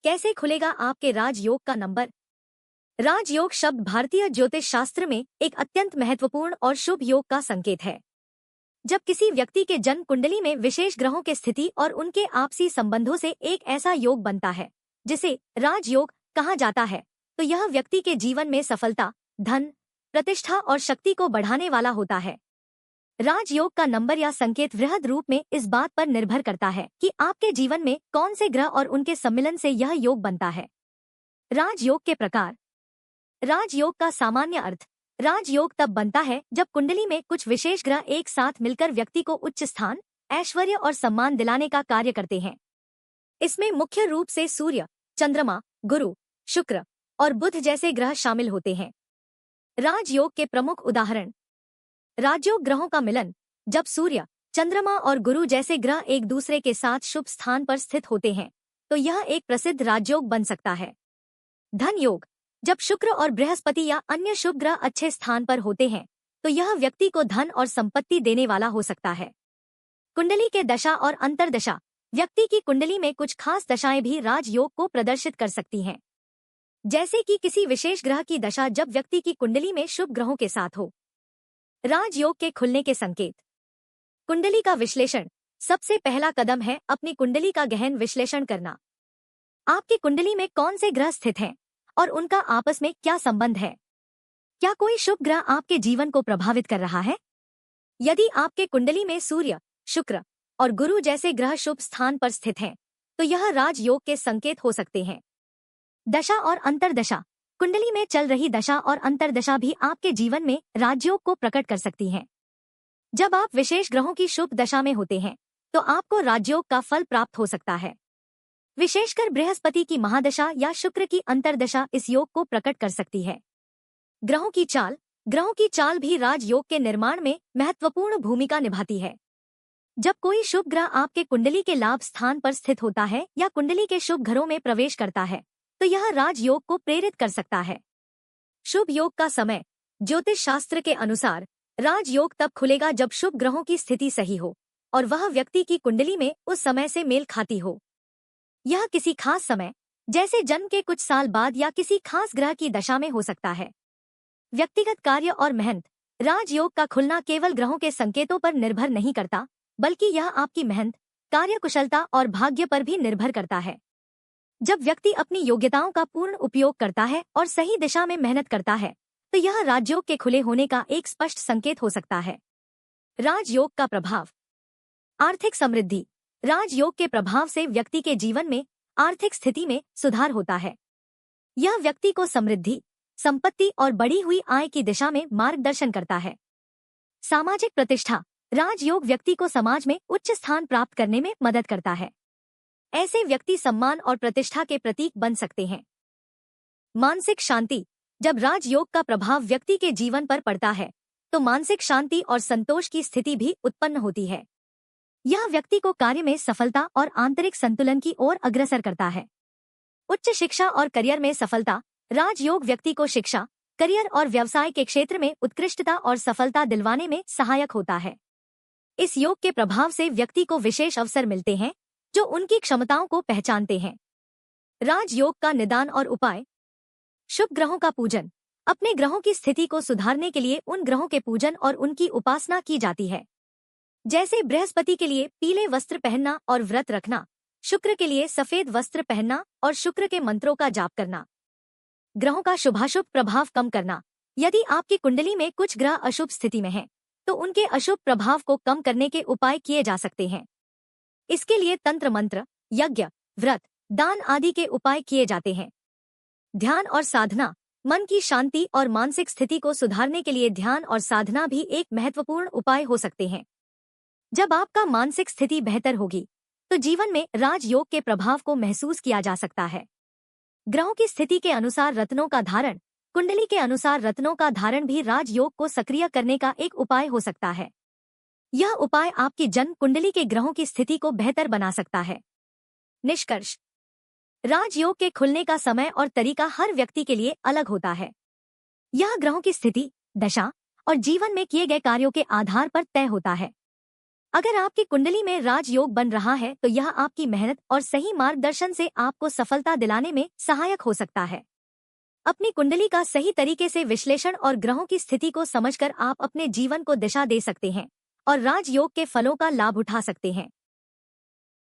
कैसे खुलेगा आपके राजयोग का नंबर? राजयोग शब्द भारतीय ज्योतिष शास्त्र में एक अत्यंत महत्वपूर्ण और शुभ योग का संकेत है। जब किसी व्यक्ति के जन्म कुंडली में विशेष ग्रहों के स्थिति और उनके आपसी संबंधों से एक ऐसा योग बनता है जिसे राजयोग कहा जाता है, तो यह व्यक्ति के जीवन में सफलता, धन, प्रतिष्ठा और शक्ति को बढ़ाने वाला होता है। राजयोग का नंबर या संकेत वृहद रूप में इस बात पर निर्भर करता है कि आपके जीवन में कौन से ग्रह और उनके सम्मिलन से यह योग बनता है। राजयोग के प्रकार। राजयोग का सामान्य अर्थ। राजयोग तब बनता है जब कुंडली में कुछ विशेष ग्रह एक साथ मिलकर व्यक्ति को उच्च स्थान, ऐश्वर्य और सम्मान दिलाने का कार्य करते हैं। इसमें मुख्य रूप से सूर्य, चंद्रमा, गुरु, शुक्र और बुध जैसे ग्रह शामिल होते हैं। राजयोग के प्रमुख उदाहरण। राजयोग ग्रहों का मिलन। जब सूर्य, चंद्रमा और गुरु जैसे ग्रह एक दूसरे के साथ शुभ स्थान पर स्थित होते हैं तो यह एक प्रसिद्ध राजयोग बन सकता है। धन योग। जब शुक्र और बृहस्पति या अन्य शुभ ग्रह अच्छे स्थान पर होते हैं तो यह व्यक्ति को धन और संपत्ति देने वाला हो सकता है। कुंडली के दशा और अंतर्दशा। व्यक्ति की कुंडली में कुछ खास दशाएं भी राजयोग को प्रदर्शित कर सकती हैं, जैसे कि किसी विशेष ग्रह की दशा जब व्यक्ति की कुंडली में शुभ ग्रहों के साथ हो। राजयोग के खुलने के संकेत। कुंडली का विश्लेषण। सबसे पहला कदम है अपनी कुंडली का गहन विश्लेषण करना। आपकी कुंडली में कौन से ग्रह स्थित हैं और उनका आपस में क्या संबंध है? क्या कोई शुभ ग्रह आपके जीवन को प्रभावित कर रहा है? यदि आपके कुंडली में सूर्य, शुक्र और गुरु जैसे ग्रह शुभ स्थान पर स्थित हैं, तो यह राजयोग के संकेत हो सकते हैं। दशा और अंतर्दशा। कुंडली में चल रही दशा और अंतर्दशा भी आपके जीवन में राजयोग को प्रकट कर सकती हैं। जब आप विशेष ग्रहों की शुभ दशा में होते हैं तो आपको राजयोग का फल प्राप्त हो सकता है। विशेषकर बृहस्पति की महादशा या शुक्र की अंतर्दशा इस योग को प्रकट कर सकती है। ग्रहों की चाल। ग्रहों की चाल भी राजयोग के निर्माण में महत्वपूर्ण भूमिका निभाती है। जब कोई शुभ ग्रह आपके कुंडली के लाभ स्थान पर स्थित होता है या कुंडली के शुभ घरों में प्रवेश करता है तो यह राजयोग को प्रेरित कर सकता है। शुभ योग का समय। ज्योतिष शास्त्र के अनुसार राजयोग तब खुलेगा जब शुभ ग्रहों की स्थिति सही हो और वह व्यक्ति की कुंडली में उस समय से मेल खाती हो। यह किसी खास समय, जैसे जन्म के कुछ साल बाद या किसी खास ग्रह की दशा में हो सकता है। व्यक्तिगत कार्य और मेहनत। राजयोग का खुलना केवल ग्रहों के संकेतों पर निर्भर नहीं करता, बल्कि यह आपकी मेहनत, कार्यकुशलता और भाग्य पर भी निर्भर करता है। जब व्यक्ति अपनी योग्यताओं का पूर्ण उपयोग करता है और सही दिशा में मेहनत करता है तो यह राजयोग के खुले होने का एक स्पष्ट संकेत हो सकता है। राजयोग का प्रभाव। आर्थिक समृद्धि। राजयोग के प्रभाव से व्यक्ति के जीवन में आर्थिक स्थिति में सुधार होता है। यह व्यक्ति को समृद्धि, संपत्ति और बढ़ी हुई आय की दिशा में मार्गदर्शन करता है। सामाजिक प्रतिष्ठा। राजयोग व्यक्ति को समाज में उच्च स्थान प्राप्त करने में मदद करता है। ऐसे व्यक्ति सम्मान और प्रतिष्ठा के प्रतीक बन सकते हैं। मानसिक शांति। जब राजयोग का प्रभाव व्यक्ति के जीवन पर पड़ता है तो मानसिक शांति और संतोष की स्थिति भी उत्पन्न होती है। यह व्यक्ति को कार्य में सफलता और आंतरिक संतुलन की ओर अग्रसर करता है। उच्च शिक्षा और करियर में सफलता। राजयोग व्यक्ति को शिक्षा, करियर और व्यवसाय के क्षेत्र में उत्कृष्टता और सफलता दिलवाने में सहायक होता है। इस योग के प्रभाव से व्यक्ति को विशेष अवसर मिलते हैं जो उनकी क्षमताओं को पहचानते हैं। राजयोग का निदान और उपाय। शुभ ग्रहों का पूजन। अपने ग्रहों की स्थिति को सुधारने के लिए उन ग्रहों के पूजन और उनकी उपासना की जाती है, जैसे बृहस्पति के लिए पीले वस्त्र पहनना और व्रत रखना, शुक्र के लिए सफेद वस्त्र पहनना और शुक्र के मंत्रों का जाप करना। ग्रहों का शुभाशुभ प्रभाव कम करना। यदि आपकी कुंडली में कुछ ग्रह अशुभ स्थिति में हैं, तो उनके अशुभ प्रभाव को कम करने के उपाय किए जा सकते हैं। इसके लिए तंत्र मंत्र, यज्ञ, व्रत, दान आदि के उपाय किए जाते हैं। ध्यान और साधना। मन की शांति और मानसिक स्थिति को सुधारने के लिए ध्यान और साधना भी एक महत्वपूर्ण उपाय हो सकते हैं। जब आपका मानसिक स्थिति बेहतर होगी तो जीवन में राजयोग के प्रभाव को महसूस किया जा सकता है। ग्रहों की स्थिति के अनुसार रत्नों का धारण। कुंडली के अनुसार रत्नों का धारण भी राजयोग को सक्रिय करने का एक उपाय हो सकता है। यह उपाय आपकी जन्म कुंडली के ग्रहों की स्थिति को बेहतर बना सकता है। निष्कर्ष। राजयोग के खुलने का समय और तरीका हर व्यक्ति के लिए अलग होता है। यह ग्रहों की स्थिति, दशा और जीवन में किए गए कार्यों के आधार पर तय होता है। अगर आपकी कुंडली में राजयोग बन रहा है तो यह आपकी मेहनत और सही मार्गदर्शन से आपको सफलता दिलाने में सहायक हो सकता है। अपनी कुंडली का सही तरीके से विश्लेषण और ग्रहों की स्थिति को समझकर आप अपने जीवन को दिशा दे सकते हैं और राजयोग के फलों का लाभ उठा सकते हैं।